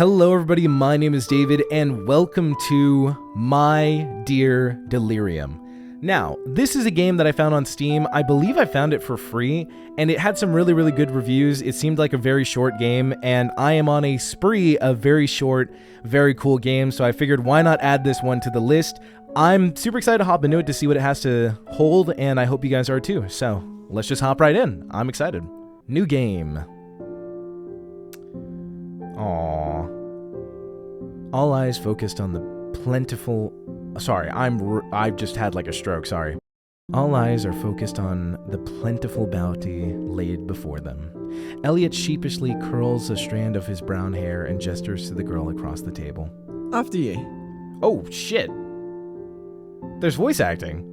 Hello everybody, my name is David and welcome to my Dear Delirium. Now, this is a game that I found on Steam. I believe I found it for free and it had some really good reviews. It seemed like a very short game and I am on a spree of very short, very cool games, so I figured why not add this one to the list. I'm super excited to hop into it to see what it has to hold and I hope you guys are too. So let's just hop right in. I'm excited. New game. Aww. All eyes focused on the plentiful... Sorry, I've just had like a stroke, sorry. All eyes are focused on the plentiful bounty laid before them. Elliot sheepishly curls a strand of his brown hair and gestures to the girl across the table. After you. Oh, shit. There's voice acting.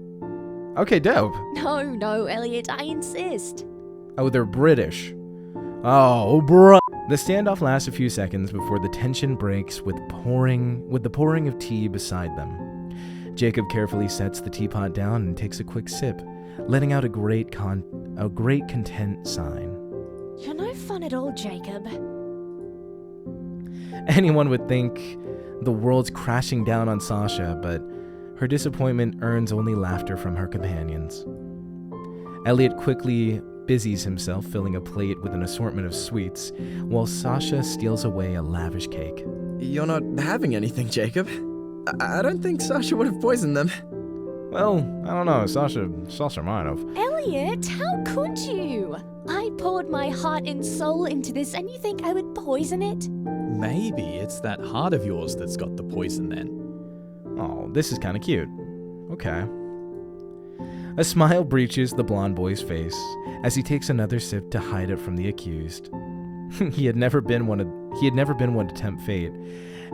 Okay, dope. No, Elliot, I insist. Oh, they're British. Oh, bruh. The standoff lasts a few seconds before the tension breaks with the pouring of tea beside them. Jacob carefully sets the teapot down and takes a quick sip, letting out a great content sign. You're no fun at all, Jacob. Anyone would think the world's crashing down on Sasha, but her disappointment earns only laughter from her companions. Elliot quickly busies himself filling a plate with an assortment of sweets, while Sasha steals away a lavish cake. You're not having anything, Jacob. I don't think Sasha would have poisoned them. Well, I don't know. Sasha might have. Elliot, how could you? I poured my heart and soul into this and you think I would poison it? Maybe it's that heart of yours that's got the poison then. Oh, this is kind of cute. Okay. A smile breaches the blonde boy's face as he takes another sip to hide it from the accused. He had never been one to tempt fate,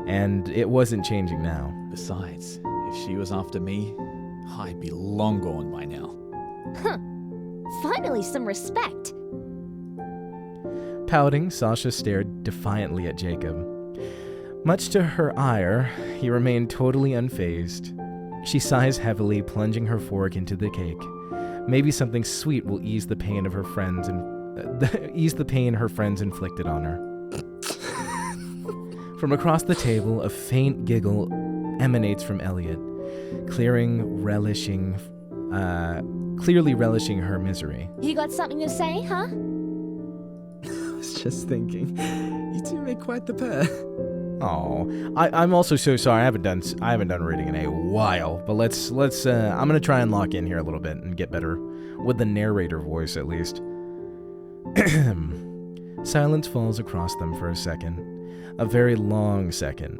and it wasn't changing now. Besides, if she was after me, I'd be long gone by now. Huh. Finally some respect. Pouting, Sasha stared defiantly at Jacob. Much to her ire, he remained totally unfazed. She sighs heavily, plunging her fork into the cake. Maybe something sweet will ease the pain of her friends her friends inflicted on her. From across the table, a faint giggle emanates from Elliot, clearly relishing her misery. You got something to say, huh? I was just thinking, you two make quite the pair. Oh, I'm also so sorry. I haven't done reading in a while, but let's I'm gonna try and lock in here a little bit and get better with the narrator voice at least. Silence falls across them for a second, a very long second.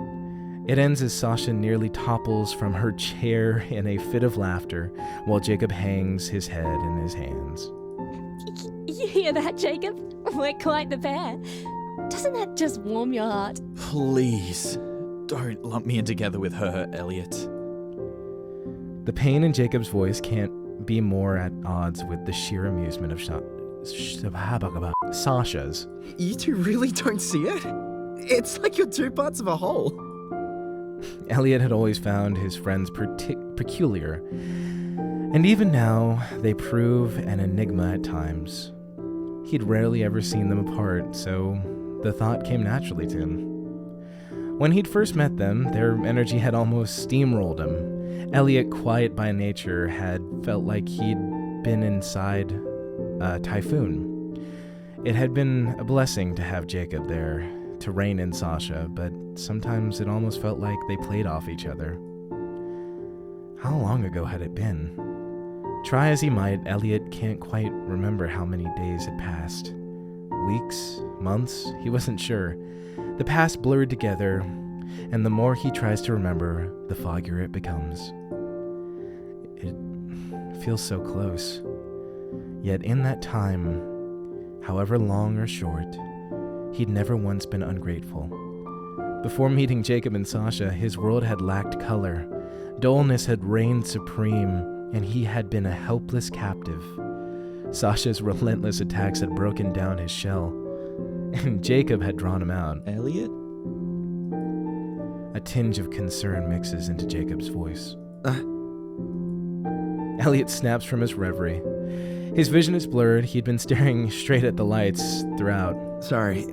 It ends as Sasha nearly topples from her chair in a fit of laughter, while Jacob hangs his head in his hands. You hear that, Jacob? We're quite the pair. Doesn't that just warm your heart? Please, don't lump me in together with her, Elliot. The pain in Jacob's voice can't be more at odds with the sheer amusement of Sasha's. You two really don't see it? It's like you're two parts of a whole. Elliot had always found his friends peculiar, and even now they prove an enigma at times. He'd rarely ever seen them apart, so the thought came naturally to him. When he'd first met them, their energy had almost steamrolled him. Elliot, quiet by nature, had felt like he'd been inside a typhoon. It had been a blessing to have Jacob there, to rein in Sasha, but sometimes it almost felt like they played off each other. How long ago had it been? Try as he might, Elliot can't quite remember how many days had passed. Weeks? Months? He wasn't sure. The past blurred together, and the more he tries to remember, the foggier it becomes. It feels so close. Yet in that time, however long or short, he'd never once been ungrateful. Before meeting Jacob and Sasha, his world had lacked color. Dullness had reigned supreme, and he had been a helpless captive. Sasha's relentless attacks had broken down his shell, and Jacob had drawn him out. Elliot? A tinge of concern mixes into Jacob's voice. Elliot snaps from his reverie. His vision is blurred. He'd been staring straight at the lights throughout. Sorry,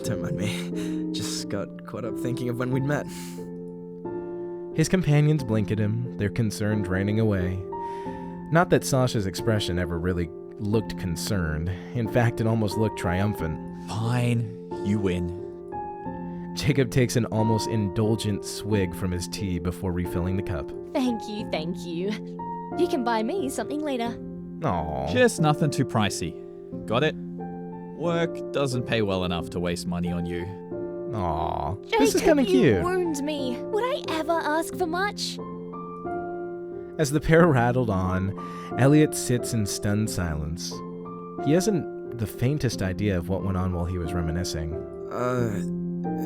don't mind me. Just got caught up thinking of when we'd met. His companions blink at him, their concern draining away. Not that Sasha's expression ever really looked concerned. In fact, it almost looked triumphant. Fine, you win. Jacob takes an almost indulgent swig from his tea before refilling the cup. Thank you, thank you. You can buy me something later. Aww. Just nothing too pricey. Got it? Work doesn't pay well enough to waste money on you. Aww. Jacob, This is kind of you cute. wound me. Would I ever ask for much? As the pair rattled on, Elliot sits in stunned silence. He hasn't the faintest idea of what went on while he was reminiscing.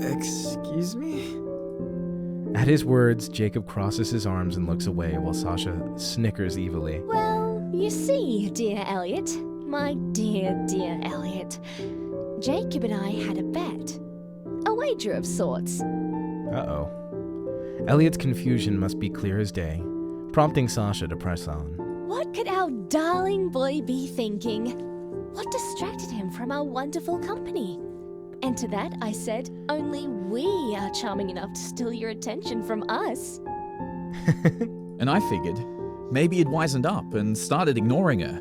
Excuse me? At his words, Jacob crosses his arms and looks away while Sasha snickers evilly. Well, you see, dear Elliot, my dear, dear Elliot, Jacob and I had a bet. A wager of sorts. Uh-oh. Elliot's confusion must be clear as day, prompting Sasha to press on. What could our darling boy be thinking? What distracted him from our wonderful company? And to that I said, only we are charming enough to steal your attention from us. And I figured maybe he'd wisened up and started ignoring her.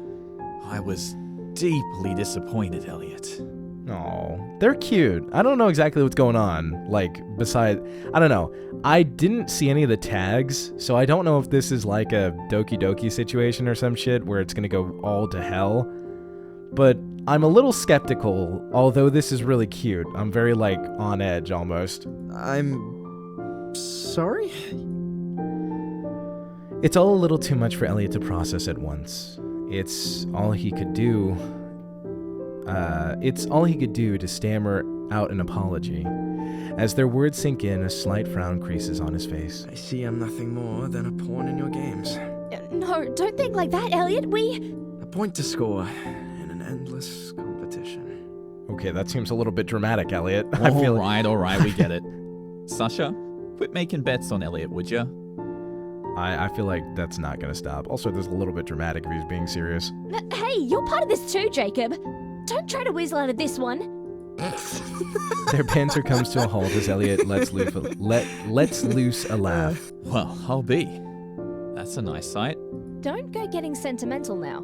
I was deeply disappointed, Elliot. Aw, they're cute. I don't know exactly what's going on. Like, I don't know. I didn't see any of the tags, so I don't know if this is like a Doki Doki situation or some shit where it's gonna go all to hell. But I'm a little skeptical, although this is really cute. I'm very, like, on edge almost. I'm sorry? It's all a little too much for Elliot to process at once. It's all he could do to stammer out an apology. As their words sink in, a slight frown creases on his face. I see I'm nothing more than a pawn in your games. No, don't think like that, Elliot. A point to score in an endless competition. Okay, that seems a little bit dramatic, Elliot. I feel All right, we get it. Sasha, quit making bets on Elliot, would ya? I feel like that's not gonna stop. Also, there's a little bit dramatic if he's being serious. Hey, you're part of this too, Jacob. Don't try to weasel out of this one. Their banter comes to a halt as Elliot lets loose a laugh. Well, I'll be. That's a nice sight. Don't go getting sentimental now.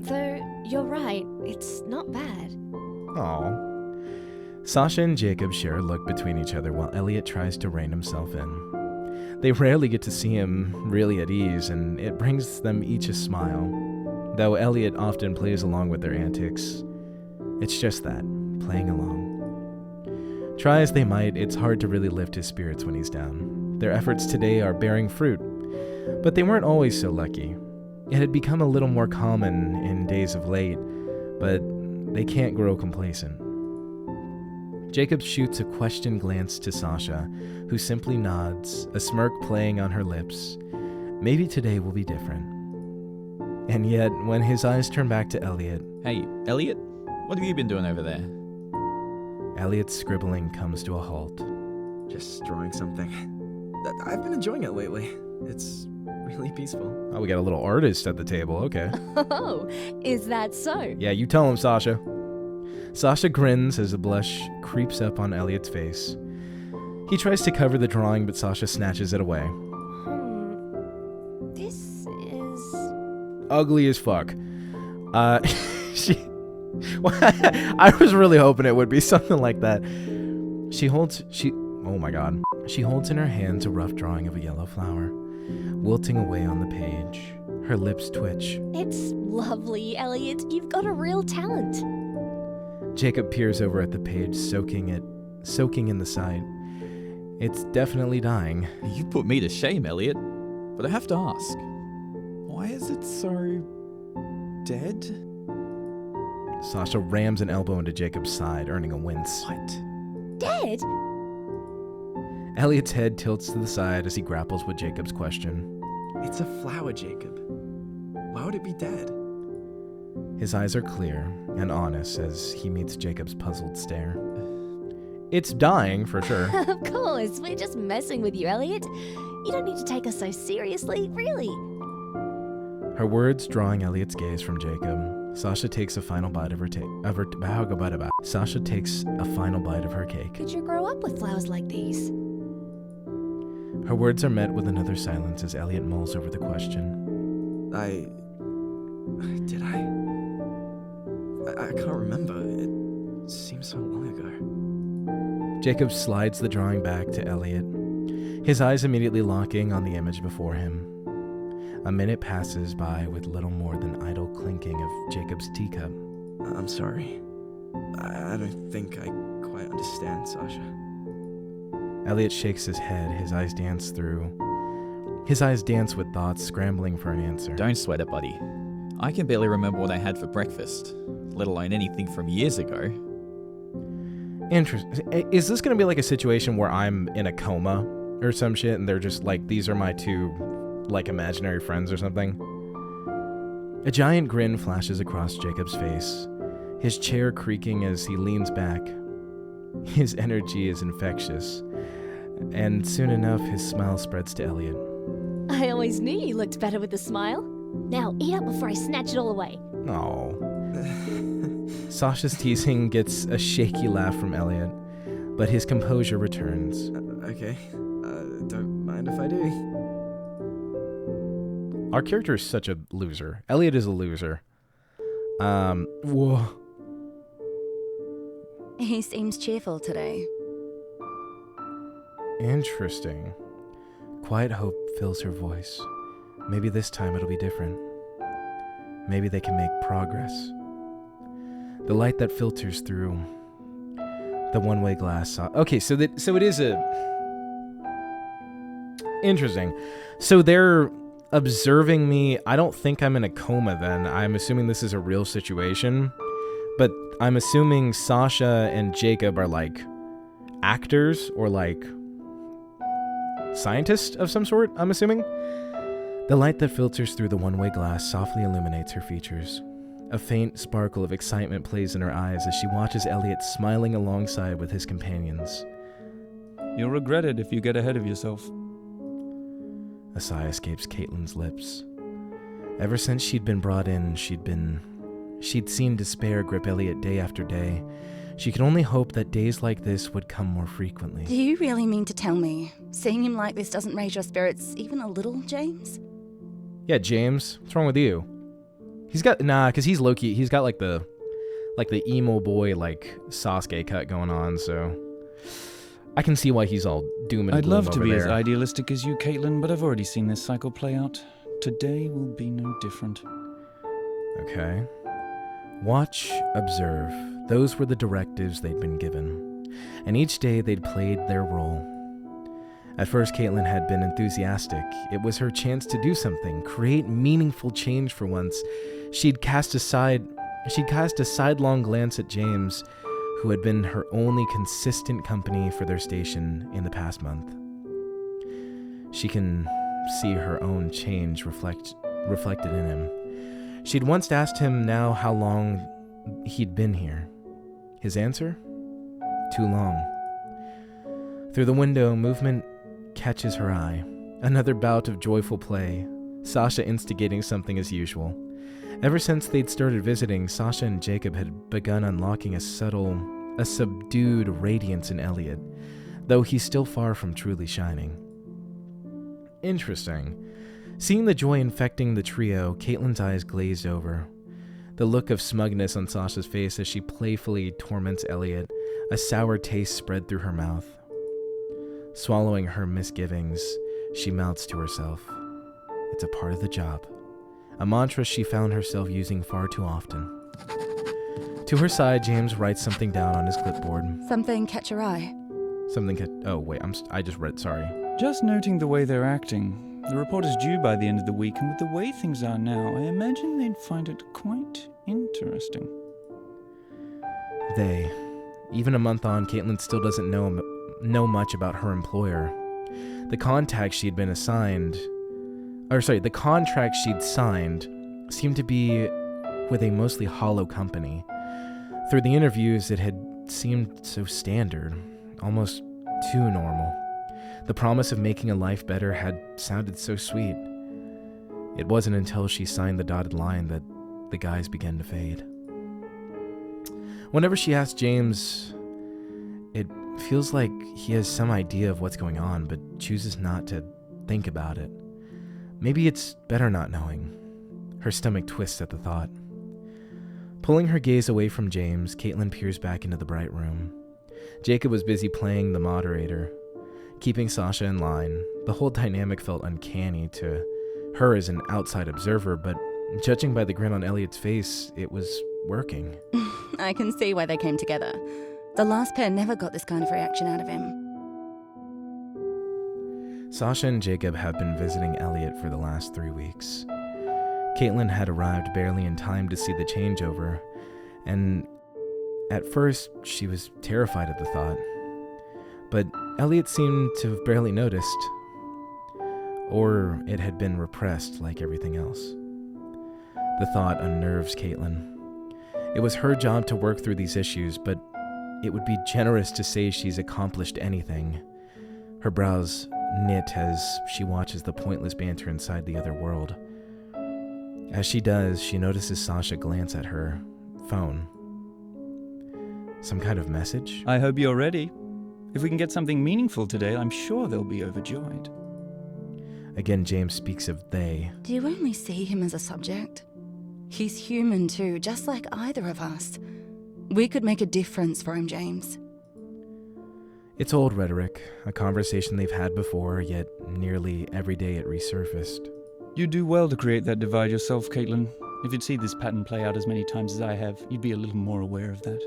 Though, you're right, it's not bad. Aw. Sasha and Jacob share a look between each other while Elliot tries to rein himself in. They rarely get to see him really at ease, and it brings them each a smile. Though Elliot often plays along with their antics, it's just that, playing along. Try as they might, it's hard to really lift his spirits when he's down. Their efforts today are bearing fruit, but they weren't always so lucky. It had become a little more common in days of late, but they can't grow complacent. Jacob shoots a questioned glance to Sasha, who simply nods, a smirk playing on her lips. Maybe today will be different. And yet, when his eyes turn back to Elliot... Hey, Elliot, what have you been doing over there? Elliot's scribbling comes to a halt. Just drawing something. I've been enjoying it lately. It's really peaceful. Oh, we got a little artist at the table, okay. Oh, is that so? Yeah, you tell him, Sasha. Sasha grins as a blush creeps up on Elliot's face. He tries to cover the drawing, but Sasha snatches it away. This is... Ugly as fuck. I was really hoping it would be something like that. Oh my god. She holds in her hands a rough drawing of a yellow flower, wilting away on the page. Her lips twitch. It's lovely, Elliot. You've got a real talent. Jacob peers over at the page, soaking in the sight. It's definitely dying. You put me to shame, Elliot. But I have to ask, why is it so... dead? Sasha rams an elbow into Jacob's side, earning a wince. What? Dead? Elliot's head tilts to the side as he grapples with Jacob's question. It's a flower, Jacob. Why would it be dead? His eyes are clear and honest as he meets Jacob's puzzled stare. It's dying, for sure. Of course, we're just messing with you, Elliot. You don't need to take us so seriously, really. Her words drawing Elliot's gaze from Jacob. Sasha takes a final bite of her Sasha takes a final bite of her cake. Could you grow up with flowers like these? Her words are met with another silence as Elliot mulls over the question. Did I? I can't remember. It seems so long ago. Jacob slides the drawing back to Elliot, his eyes immediately locking on the image before him. A minute passes by with little more than idle clinking of Jacob's teacup. I'm sorry. I don't think I quite understand, Sasha. Elliot shakes his head, his eyes dance with thoughts scrambling for an answer. Don't sweat it, buddy. I can barely remember what I had for breakfast, let alone anything from years ago. Interesting. Is this going to be like a situation where I'm in a coma or some shit and they're just like, these are my two, like, imaginary friends or something? A giant grin flashes across Jacob's face, his chair creaking as he leans back. His energy is infectious, and soon enough his smile spreads to Elliot. I always knew you looked better with a smile. Now eat up before I snatch it all away. Oh. Sasha's teasing gets a shaky laugh from Elliot, but his composure returns. Okay. Don't mind if I do. Our character is such a loser. Elliot is a loser. Whoa. He seems cheerful today. Interesting. Quiet hope fills her voice. Maybe this time it'll be different. Maybe they can make progress. The light that filters through the one-way glass. Okay, so it is interesting. So they're observing me. I don't think I'm in a coma then. I'm assuming this is a real situation. But I'm assuming Sasha and Jacob are like actors or like scientists of some sort, I'm assuming. The light that filters through the one-way glass softly illuminates her features. A faint sparkle of excitement plays in her eyes as she watches Elliot smiling alongside with his companions. You'll regret it if you get ahead of yourself. A sigh escapes Caitlin's lips. Ever since she'd been brought in, she'd seen despair grip Elliot day after day. She could only hope that days like this would come more frequently. Do you really mean to tell me seeing him like this doesn't raise your spirits even a little, James? Yeah, James, what's wrong with you? He's got, because he's low-key, he's got like the emo boy, like Sasuke cut going on, so I can see why he's all doom and I'd gloom love to over be there. as idealistic as you, Caitlin, but I've already seen this cycle play out. Today will be no different. Okay. Watch, observe. Those were the directives they'd been given, and each day they'd played their role. At first, Caitlin had been enthusiastic. It was her chance to do something, create meaningful change for once. She'd cast a sidelong glance at James, who had been her only consistent company for their station in the past month. She can see her own change reflected in him. She'd once asked him now how long he'd been here. His answer? Too long. Through the window, movement catches her eye. Another bout of joyful play, Sasha instigating something as usual. Ever since they'd started visiting, Sasha and Jacob had begun unlocking a subdued radiance in Elliot, though he's still far from truly shining. Interesting. Seeing the joy infecting the trio, Caitlin's eyes glazed over. The look of smugness on Sasha's face as she playfully torments Elliot, a sour taste spread through her mouth. Swallowing her misgivings, she mouths to herself, "It's a part of the job," a mantra she found herself using far too often. To her side, James writes something down on his clipboard. Something catch your eye? Oh wait, I just read, sorry. Just noting the way they're acting. The report is due by the end of the week, and with the way things are now, I imagine they'd find it quite interesting. Even a month on, Caitlin still doesn't know much about her employer. The contract she'd signed seemed to be with a mostly hollow company. Through the interviews, it had seemed so standard, almost too normal. The promise of making a life better had sounded so sweet. It wasn't until she signed the dotted line that the guys begin to fade. Whenever she asks James, it feels like he has some idea of what's going on, but chooses not to think about it. Maybe it's better not knowing. Her stomach twists at the thought. Pulling her gaze away from James, Caitlin peers back into the bright room. Jacob was busy playing the moderator, keeping Sasha in line. The whole dynamic felt uncanny to her as an outside observer, but judging by the grin on Elliot's face, it was working. I can see why they came together. The last pair never got this kind of reaction out of him. Sasha and Jacob have been visiting Elliot for the last 3 weeks. Caitlin had arrived barely in time to see the changeover, and at first she was terrified at the thought. But Elliot seemed to have barely noticed, or it had been repressed like everything else. The thought unnerves Caitlin. It was her job to work through these issues, but it would be generous to say she's accomplished anything. Her brows knit as she watches the pointless banter inside the other world. As she does, she notices Sasha glance at her phone. Some kind of message? I hope you're ready. If we can get something meaningful today, I'm sure they'll be overjoyed. Again, James speaks of they. Do you only see him as a subject? He's human too, just like either of us. We could make a difference for him, James. It's old rhetoric, a conversation they've had before, yet nearly every day it resurfaced. You do well to create that divide yourself, Caitlin. If you'd see this pattern play out as many times as I have, you'd be a little more aware of that.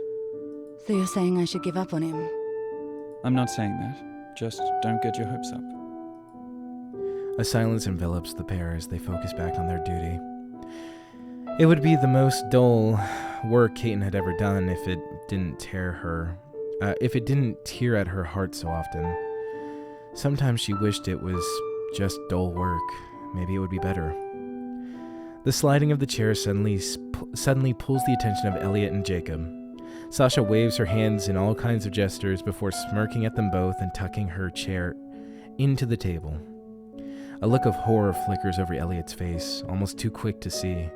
So you're saying I should give up on him? I'm not saying that. Just don't get your hopes up. A silence envelops the pair as they focus back on their duty. It would be the most dull work Caitlin had ever done if it didn't tear at her heart so often. Sometimes she wished it was just dull work. Maybe it would be better. The sliding of the chair suddenly pulls the attention of Elliot and Jacob. Sasha waves her hands in all kinds of gestures before smirking at them both and tucking her chair into the table. A look of horror flickers over Elliot's face, almost too quick to see.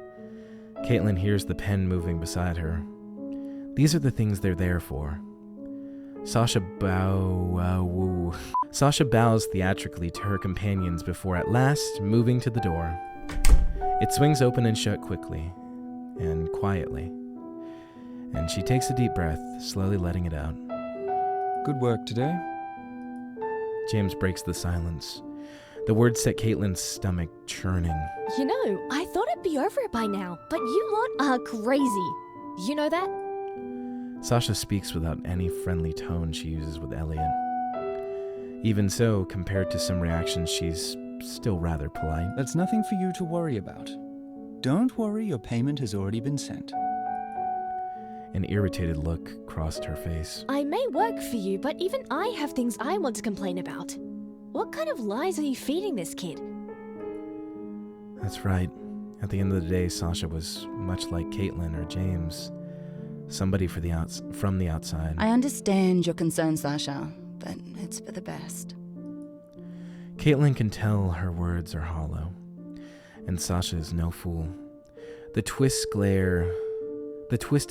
Caitlin hears the pen moving beside her. These are the things they're there for. Sasha bows theatrically to her companions before at last moving to the door. It swings open and shut quickly and quietly, and she takes a deep breath, slowly letting it out. Good work today. James breaks the silence. The words set Caitlin's stomach churning. You know, I thought it'd be over by now, but you lot are crazy. You know that? Sasha speaks without any friendly tone she uses with Elliot. Even so, compared to some reactions, she's still rather polite. That's nothing for you to worry about. Don't worry, your payment has already been sent. An irritated look crossed her face. I may work for you, but even I have things I want to complain about. What kind of lies are you feeding this kid? That's right. At the end of the day, Sasha was much like Caitlin or James. Somebody from the outside. I understand your concern, Sasha, but it's for the best. Caitlin can tell her words are hollow, and Sasha is no fool. The twisted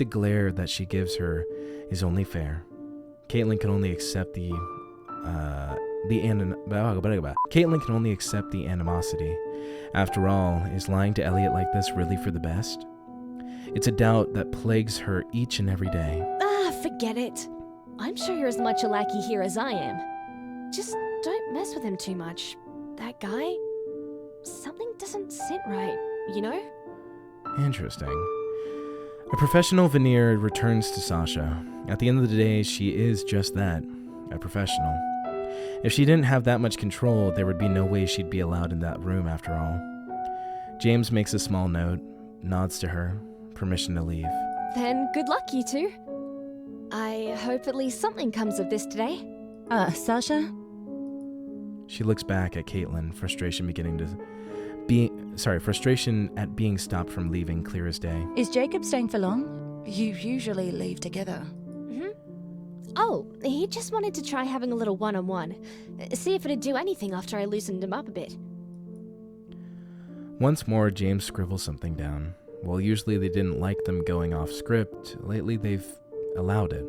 glare that she gives her is only fair. Caitlin can only accept the animosity. After all, is lying to Elliot like this really for the best? It's a doubt that plagues her each and every day. Forget it. I'm sure you're as much a lackey here as I am. Just don't mess with him too much. That guy, something doesn't sit right, you know? Interesting. A professional veneer returns to Sasha. At the end of the day, she is just that, a professional. If she didn't have that much control, there would be no way she'd be allowed in that room after all. James makes a small note, nods to her, permission to leave. Then good luck, you two. I hope at least something comes of this today. Sasha? She looks back at Caitlin, frustration at being stopped from leaving clear as day. Is Jacob staying for long? You usually leave together. Oh, he just wanted to try having a little one-on-one. See if it'd do anything after I loosened him up a bit. Once more, James scribbles something down. While usually they didn't like them going off script, lately they've allowed it.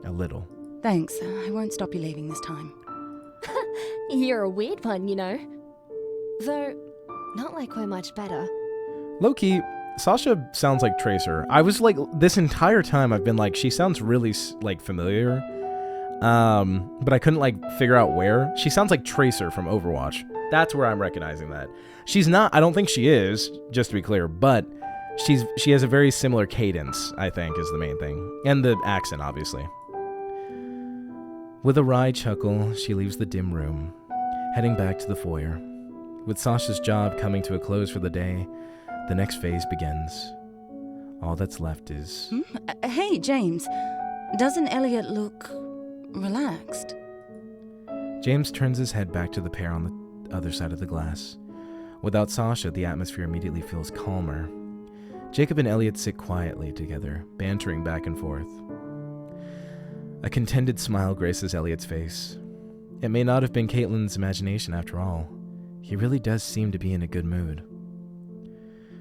A little. Thanks. I won't stop you leaving this time. You're a weird one, you know. Though, not like we're much better. Low-key, Sasha sounds like Tracer. I was like, this entire time I've been like, she sounds really, like, familiar. But I couldn't, like, figure out where. She sounds like Tracer from Overwatch. That's where I'm recognizing that. She's not, I don't think she is, just to be clear, but she has a very similar cadence, I think, is the main thing. And the accent, obviously. With a wry chuckle, she leaves the dim room, heading back to the foyer. With Sasha's job coming to a close for the day, the next phase begins. All that's left is... Hey, James. Doesn't Elliot look relaxed? James turns his head back to the pair on the other side of the glass. Without Sasha, the atmosphere immediately feels calmer. Jacob and Elliot sit quietly together, bantering back and forth. A contented smile graces Elliot's face. It may not have been Caitlin's imagination after all. He really does seem to be in a good mood.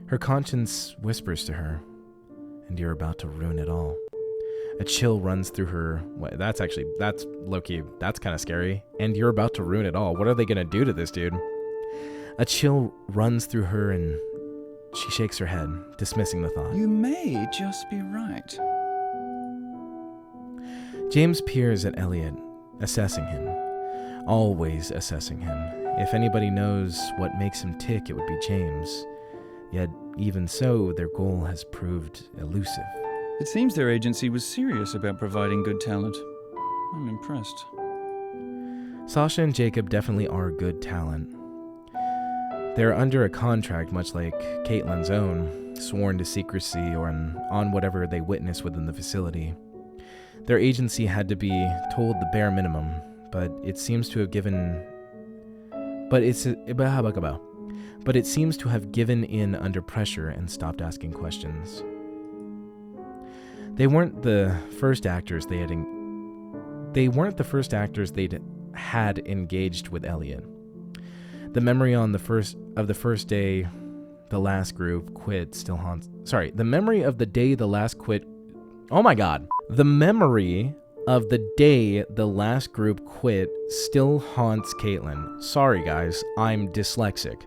Her conscience whispers to her, and you're about to ruin it all. A chill runs through her. That's low-key, that's kind of scary. And you're about to ruin it all. What are they going to do to this dude? A chill runs through her and she shakes her head, dismissing the thought. You may just be right. James peers at Elliot, assessing him. Always assessing him. If anybody knows what makes him tick, it would be James. Yet, even so, their goal has proved elusive. It seems their agency was serious about providing good talent. I'm impressed. Sasha and Jacob definitely are good talent. They're under a contract much like Caitlin's own, sworn to secrecy or on whatever they witness within the facility. Their agency had to be told the bare minimum, but it seems to have given... But it seems to have given in under pressure and stopped asking questions. They weren't the first actors they'd had engaged with Elliot. The memory of the first day the last group quit still haunts... Sorry, the memory of the day the last quit... Oh my god. The memory of the day the last group quit still haunts Caitlin. Sorry guys, I'm dyslexic.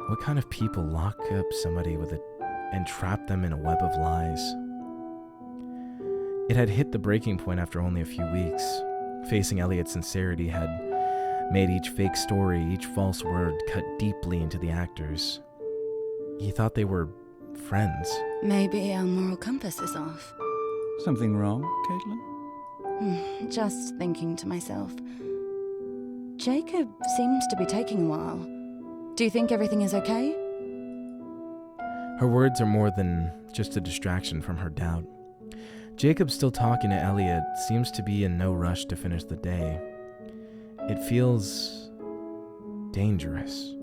What kind of people lock up somebody and trap them in a web of lies? It had hit the breaking point after only a few weeks. Facing Elliot's sincerity had made each fake story, each false word cut deeply into the actors. He thought they were friends. Maybe our moral compass is off. Something wrong, Caitlin? Just thinking to myself. Jacob seems to be taking a while. Do you think everything is okay? Her words are more than just a distraction from her doubt. Jacob, still talking to Elliot, seems to be in no rush to finish the day. It feels dangerous.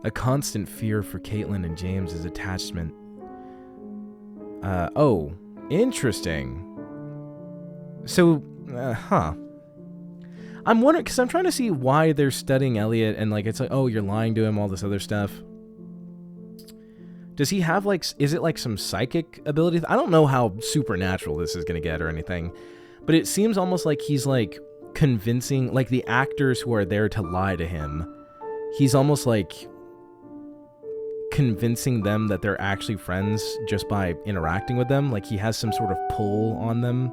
A constant fear for Caitlin and James's attachment. Oh, interesting. So, I'm wondering, because I'm trying to see why they're studying Elliot, and like, it's like, oh, you're lying to him, all this other stuff. Does he have like, is it like some psychic ability? I don't know how supernatural this is going to get or anything, but it seems almost like he's like convincing, like the actors who are there to lie to him, he's almost like convincing them that they're actually friends just by interacting with them. Like he has some sort of pull on them.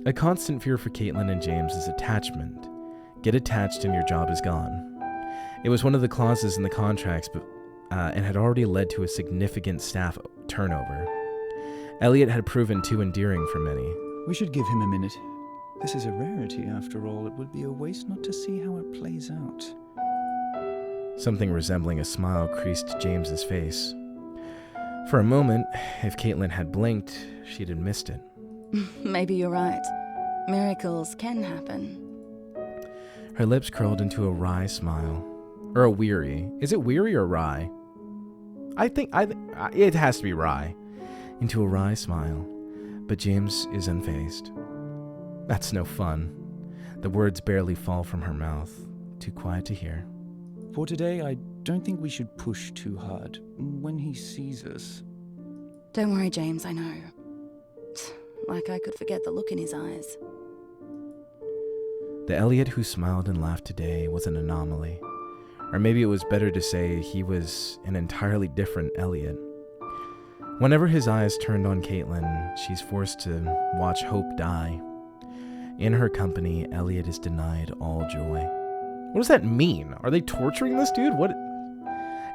A constant fear for Caitlin and James is attachment. Get attached and your job is gone. It was one of the clauses in the contracts, but and had already led to a significant staff turnover. Elliot had proven too endearing for many. We should give him a minute. This is a rarity, after all. It would be a waste not to see how it plays out. Something resembling a smile creased James's face. For a moment, if Caitlin had blinked, she'd have missed it. Maybe you're right. Miracles can happen. Her lips curled into a wry smile. Or a weary. Is it weary or wry? I think it has to be wry. Into a wry smile. But James is unfazed. That's no fun. The words barely fall from her mouth. Too quiet to hear. For today, I don't think we should push too hard when he sees us. Don't worry, James, I know. Like I could forget the look in his eyes. The Elliot who smiled and laughed today was an anomaly. Or maybe it was better to say he was an entirely different Elliot. Whenever his eyes turned on Caitlin, she's forced to watch hope die. In her company, Elliot is denied all joy. What does that mean? Are they torturing this dude? What?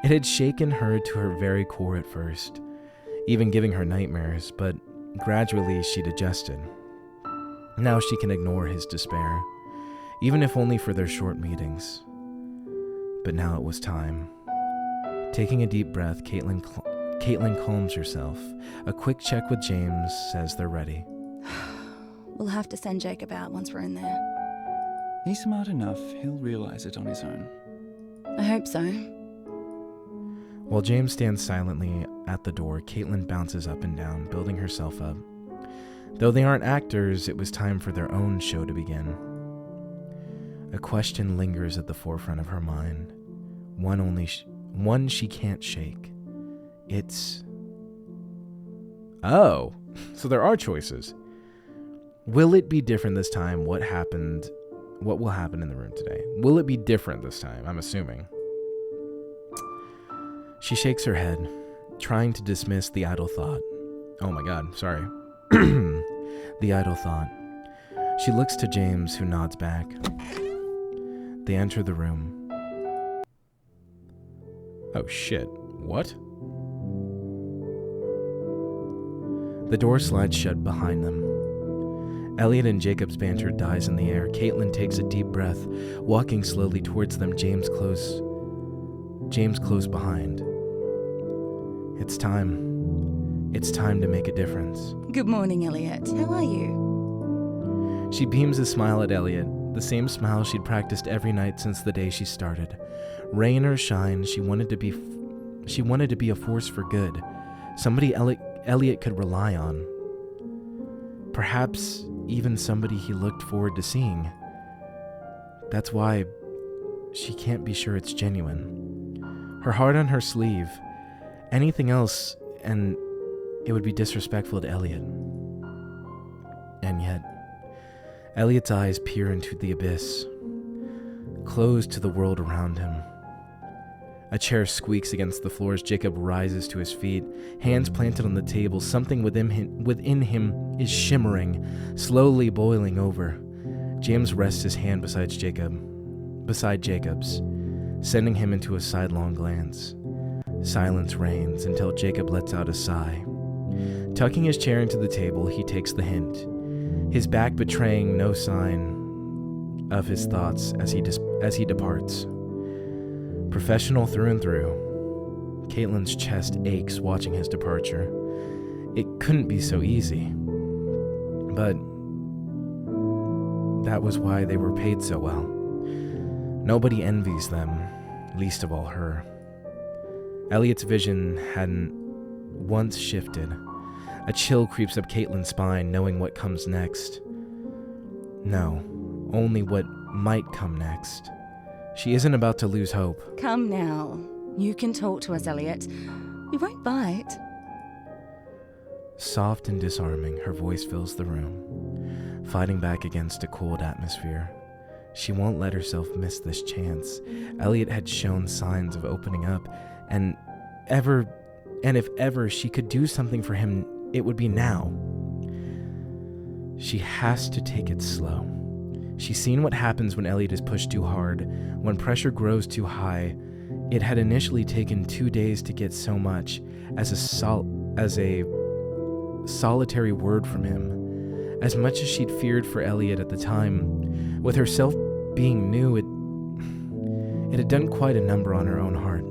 It had shaken her to her very core at first, even giving her nightmares, but gradually she'd adjusted. Now she can ignore his despair, even if only for their short meetings. But now it was time. Taking a deep breath, Caitlin calms herself. A quick check with James says they're ready. We'll have to send Jacob out once we're in there. He's smart enough, he'll realize it on his own. I hope so. While James stands silently at the door, Caitlin bounces up and down, building herself up. Though they aren't actors, it was time for their own show to begin. A question lingers at the forefront of her mind, one she can't shake. It's... Oh, so there are choices. Will it be different this time? What will happen in the room today? Will it be different this time? I'm assuming. She shakes her head, trying to dismiss the idle thought. Oh my god, sorry. The idle thought. She looks to James, who nods back. They enter the room. Oh shit, what? The door slides shut behind them. Elliot and Jacob's banter dies in the air. Caitlin takes a deep breath, walking slowly towards them, James close behind. It's time. It's time to make a difference. Good morning, Elliot. How are you? She beams a smile at Elliot, the same smile she'd practiced every night since the day she started. Rain or shine, she wanted to be a force for good, somebody Elliot could rely on. Perhaps even somebody he looked forward to seeing. That's why she can't be sure it's genuine. Her heart on her sleeve. Anything else, and it would be disrespectful to Elliot. And yet, Elliot's eyes peer into the abyss, closed to the world around him. A chair squeaks against the floor as Jacob rises to his feet, hands planted on the table. Something within him is shimmering, slowly boiling over. James rests his hand beside Jacob's, sending him into a sidelong glance. Silence reigns until Jacob lets out a sigh. Tucking his chair into the table, he takes the hint, his back betraying no sign of his thoughts as he departs. Professional through and through, Caitlin's chest aches watching his departure. It couldn't be so easy. But that was why they were paid so well. Nobody envies them, least of all her. Elliot's vision hadn't once shifted. A chill creeps up Caitlin's spine, knowing what comes next. No, only what might come next. She isn't about to lose hope. Come now. You can talk to us, Elliot. We won't bite. Soft and disarming, her voice fills the room, fighting back against a cold atmosphere. She won't let herself miss this chance. Elliot had shown signs of opening up, and if ever she could do something for him, it would be now. She has to take it slow. She's seen what happens when Elliot is pushed too hard, when pressure grows too high. It had initially taken 2 days to get so much as a solitary word from him. As much as she'd feared for Elliot at the time, with herself being new, it had done quite a number on her own heart.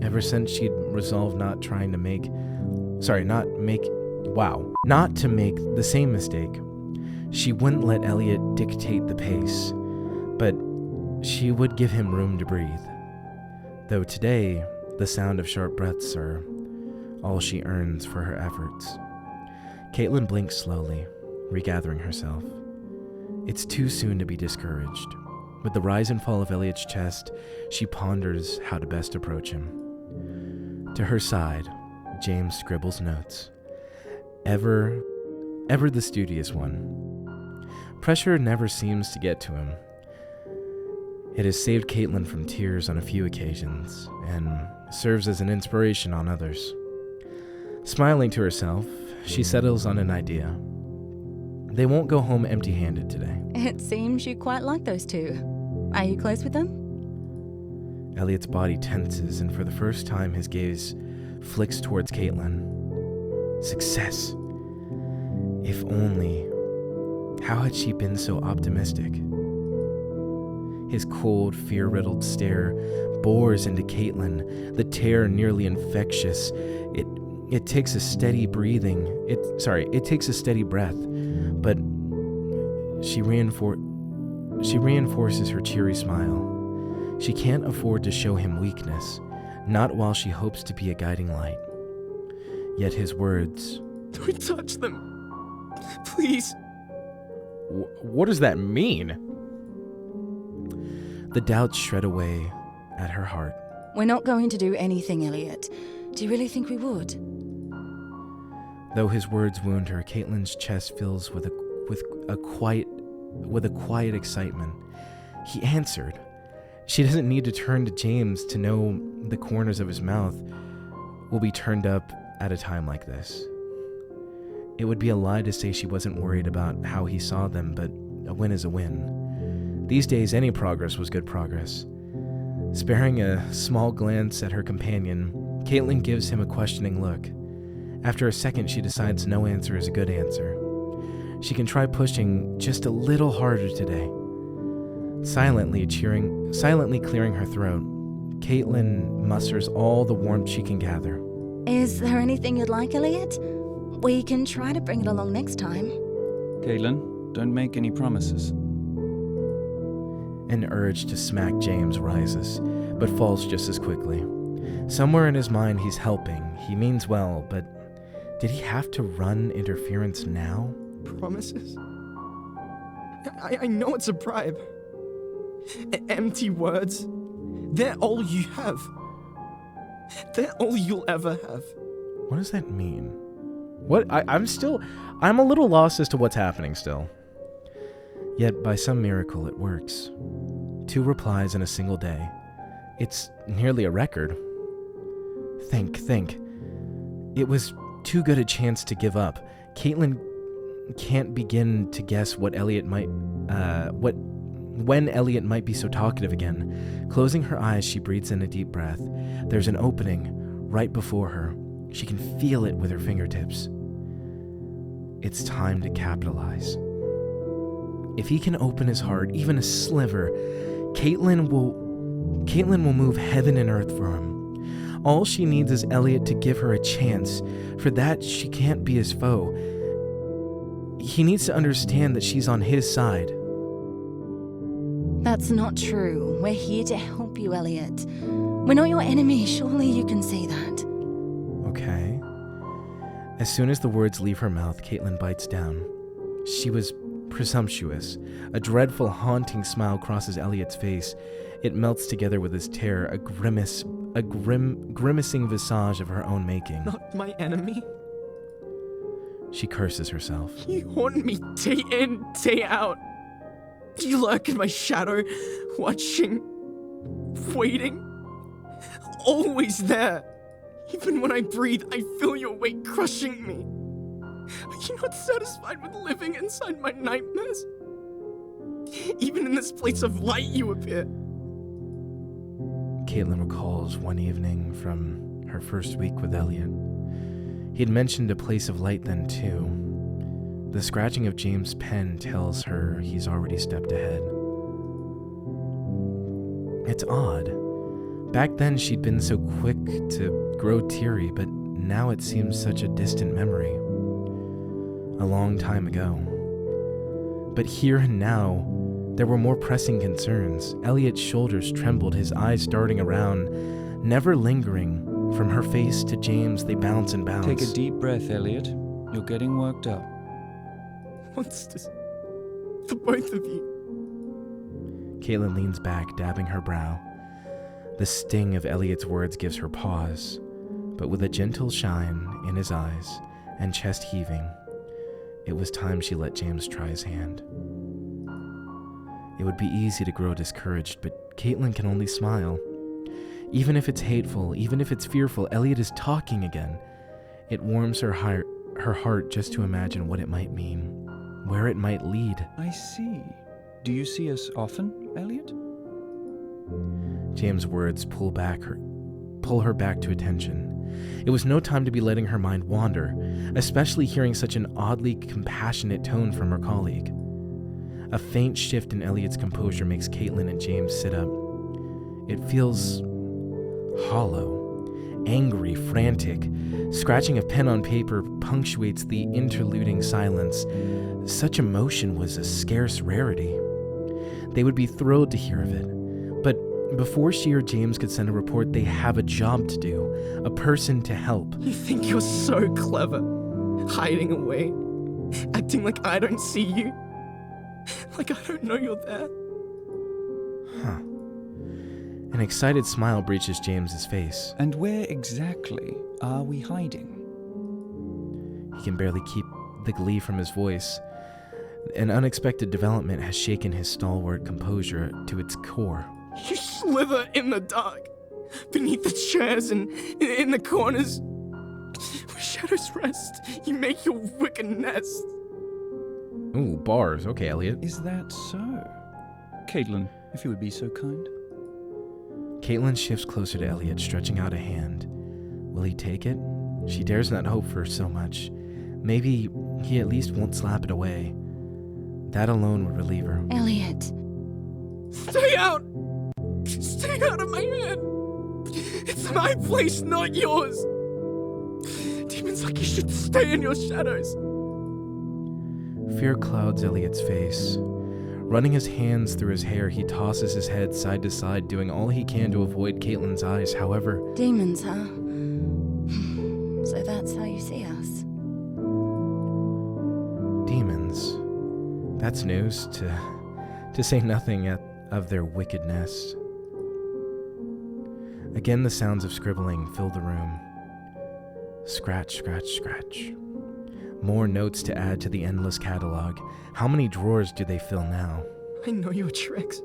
Ever since she'd resolved not to make the same mistake. She wouldn't let Elliot dictate the pace, but she would give him room to breathe. Though today, the sound of sharp breaths are all she earns for her efforts. Caitlin blinks slowly, regathering herself. It's too soon to be discouraged. With the rise and fall of Elliot's chest, she ponders how to best approach him. To her side, James scribbles notes. Ever the studious one. Pressure never seems to get to him. It has saved Caitlin from tears on a few occasions, and serves as an inspiration on others. Smiling to herself, she settles on an idea. They won't go home empty-handed today. It seems you quite like those two. Are you close with them? Elliot's body tenses, and for the first time his gaze flicks towards Caitlin. Success. If only. How had she been so optimistic? His cold, fear-riddled stare bores into Caitlin, the tear nearly infectious. It takes a steady breathing. It takes a steady breath, but she reinforces her cheery smile. She can't afford to show him weakness, not while she hopes to be a guiding light. Yet his words... Don't touch them. Please. What does that mean? The doubts shred away at her heart. We're not going to do anything, Elliot. Do you really think we would? Though his words wound her, Caitlin's chest fills with a quiet excitement. He answered. She doesn't need to turn to James to know the corners of his mouth will be turned up at a time like this. It would be a lie to say she wasn't worried about how he saw them, but a win is a win. These days, any progress was good progress. Sparing a small glance at her companion, Caitlin gives him a questioning look. After a second, she decides no answer is a good answer. She can try pushing just a little harder today. Silently clearing her throat, Caitlin musters all the warmth she can gather. Is there anything you'd like, Elliot? We can try to bring it along next time. Caitlin, don't make any promises. An urge to smack James rises, but falls just as quickly. Somewhere in his mind he's helping, he means well, but did he have to run interference now? Promises? I know it's a bribe. Empty words. They're all you have. They're all you'll ever have. What does that mean? What? I'm a little lost as to what's happening still. Yet by some miracle it works. 2 replies in a single day. It's nearly a record. Think. It was too good a chance to give up. Caitlin can't begin to guess when Elliot might be so talkative again. Closing her eyes, she breathes in a deep breath. There's an opening right before her. She can feel it with her fingertips. It's time to capitalize. If he can open his heart, even a sliver, Caitlin will move heaven and earth for him. All she needs is Elliot to give her a chance. For that, she can't be his foe. He needs to understand that she's on his side. That's not true. We're here to help you, Elliot. We're not your enemy. Surely you can see that. Okay. As soon as the words leave her mouth, Caitlin bites down. She was presumptuous. A dreadful, haunting smile crosses Elliot's face. It melts together with his terror, a grimacing visage of her own making. Not my enemy. She curses herself. You haunt me day in, day out. You lurk in my shadow, watching, waiting. Always there. Even when I breathe, I feel your weight crushing me. Are you not satisfied with living inside my nightmares? Even in this place of light you appear. Caitlin recalls one evening from her first week with Elliot. He'd mentioned a place of light then too. The scratching of James' pen tells her he's already stepped ahead. It's odd. Back then she'd been so quick to grow teary, but now it seems such a distant memory. A long time ago. But here and now, there were more pressing concerns. Elliot's shoulders trembled, his eyes darting around, never lingering. From her face to James, they bounce and bounce. Take a deep breath, Elliot. You're getting worked up. Monsters. The both of you. Caitlin leans back, dabbing her brow. The sting of Elliot's words gives her pause, but with a gentle shine in his eyes and chest heaving, it was time she let James try his hand. It would be easy to grow discouraged, but Caitlin can only smile. Even if it's hateful, even if it's fearful, Elliot is talking again. It warms her heart just to imagine what it might mean, where it might lead. I see. Do you see us often, Elliot? James' words pull her back to attention. It was no time to be letting her mind wander, especially hearing such an oddly compassionate tone from her colleague. A faint shift in Elliot's composure makes Caitlin and James sit up. It feels hollow, angry, frantic. Scratching of pen on paper punctuates the interluding silence. Such emotion was a scarce rarity. They would be thrilled to hear of it. But before she or James could send a report, they have a job to do, a person to help. You think you're so clever, hiding away, acting like I don't see you, like I don't know you're there. Huh. An excited smile breaches James's face. And where exactly are we hiding? He can barely keep the glee from his voice. An unexpected development has shaken his stalwart composure to its core. You slither in the dark, beneath the chairs and in the corners. Where shadows rest, you make your wicked nest. Ooh, bars. Okay, Elliot. Is that so? Caitlin, if you would be so kind. Caitlin shifts closer to Elliot, stretching out a hand. Will he take it? She dares not hope for so much. Maybe he at least won't slap it away. That alone would relieve her. Elliot. Stay out! Stay out of my head! It's my place, not yours! Demons like you should stay in your shadows. Fear clouds Elliot's face. Running his hands through his hair, he tosses his head side to side, doing all he can to avoid Caitlin's eyes. However... Demons, huh? So that's how you see us. Demons. That's news, to say nothing of their wickedness. Again, the sounds of scribbling fill the room. Scratch, scratch, scratch. More notes to add to the endless catalog. How many drawers do they fill now? I know your tricks.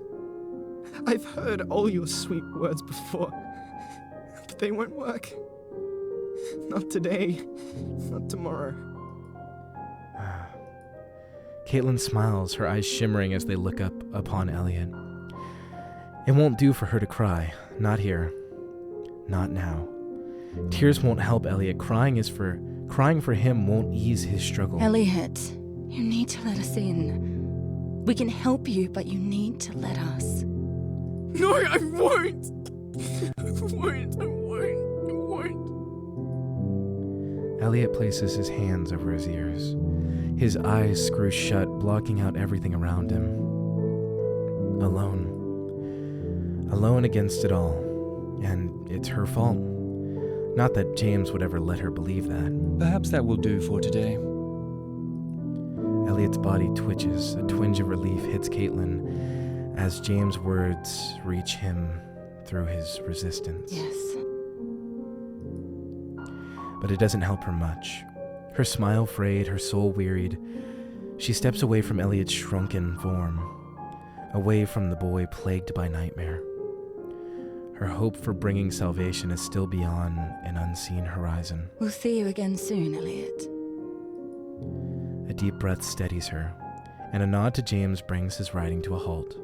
I've heard all your sweet words before, but they won't work. Not today, not tomorrow. Caitlin smiles, her eyes shimmering as they look up upon Elliot. It won't do for her to cry. Not here. Not now. Tears won't help Elliot. Crying for him won't ease his struggle. Elliot, you need to let us in. We can help you, but you need to let us. No, I won't! I won't. Elliot places his hands over his ears. His eyes screw shut, blocking out everything around him. Alone. Alone against it all. And it's her fault. Not that James would ever let her believe that. Perhaps that will do for today. Elliot's body twitches. A twinge of relief hits Caitlin as James' words reach him through his resistance. Yes. But it doesn't help her much. Her smile frayed, her soul wearied. She steps away from Elliot's shrunken form, away from the boy plagued by nightmare. Her hope for bringing salvation is still beyond an unseen horizon. We'll see you again soon, Elliot. A deep breath steadies her, and a nod to James brings his writing to a halt.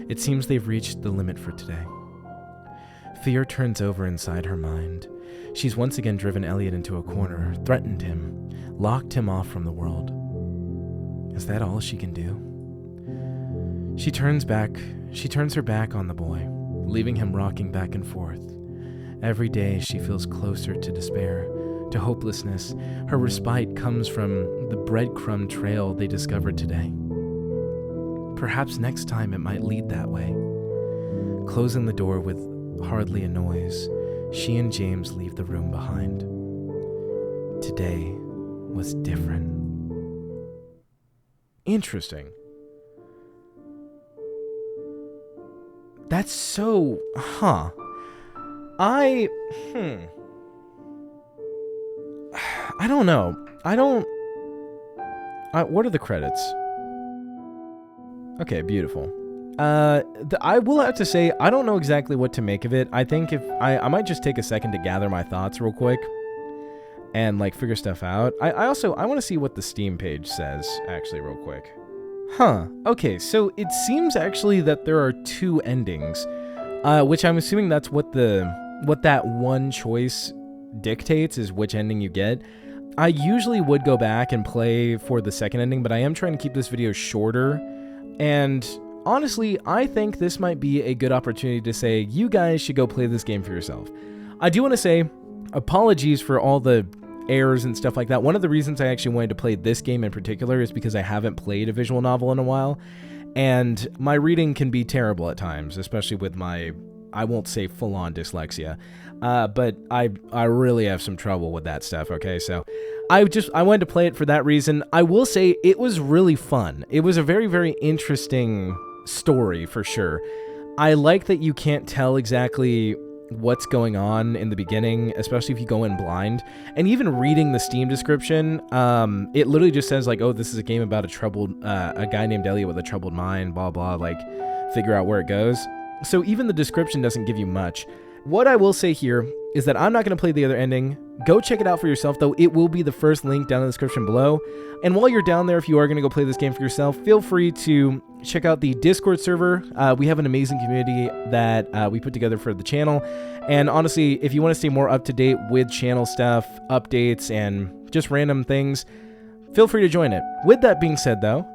It seems they've reached the limit for today. Fear turns over inside her mind. She's once again driven Elliot into a corner, threatened him, locked him off from the world. Is that all she can do? She turns her back on the boy, leaving him rocking back and forth. Every day she feels closer to despair, to hopelessness. Her respite comes from the breadcrumb trail they discovered today. Perhaps next time it might lead that way. Closing the door with hardly a noise, she and James leave the room behind. Today was different. That's so... I don't know. What are the credits? Okay, beautiful. I will have to say, I don't know exactly what to make of it. I think if I might just take a second to gather my thoughts real quick and like figure stuff out. I want to see what the Steam page says actually real quick. Okay, so it seems actually that there are 2 endings, which I'm assuming that's what that one choice dictates, is which ending you get. I usually would go back and play for the second ending, but I am trying to keep this video shorter, and honestly, I think this might be a good opportunity to say you guys should go play this game for yourself. I do want to say apologies for all the errors and stuff like that. One of the reasons I actually wanted to play this game in particular is because I haven't played a visual novel in a while, and my reading can be terrible at times, especially with my, I won't say full-on dyslexia, but I really have some trouble with that stuff, okay? So I wanted to play it for that reason. I will say it was really fun. It was a very, very interesting story for sure. I like that you can't tell exactly what's going on in the beginning, especially if you go in blind. And even reading the Steam description, it literally just says like, oh, this is a game about a guy named Elliot with a troubled mind, blah, blah, like figure out where it goes. So even the description doesn't give you much. What I will say here is that I'm not going to play the other ending. Go check it out for yourself, though. It will be the first link down in the description below. And while you're down there, if you are going to go play this game for yourself, feel free to check out the Discord server. We have an amazing community that we put together for the channel. And honestly, if you want to stay more up to date with channel stuff, updates, and just random things, feel free to join it. With that being said, though,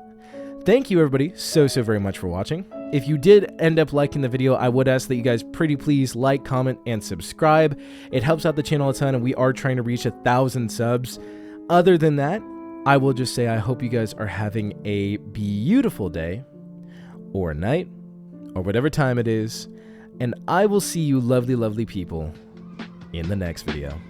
thank you everybody so very much for watching. If you did end up liking the video, I would ask that you guys pretty please like, comment, and subscribe. It helps out the channel a ton, and we are trying to reach 1,000 subs. Other than that, I will just say I hope you guys are having a beautiful day, or night, or whatever time it is, and I will see you lovely, lovely people in the next video.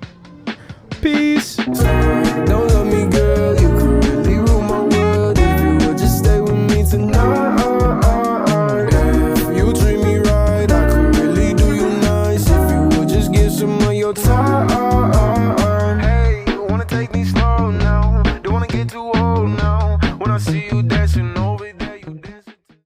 Peace! Don't love me, girl, you could really rule my world if you would just stay with me tonight. If you treat me right, I could really do you nice if you would just give some of your time. Hey, you wanna take me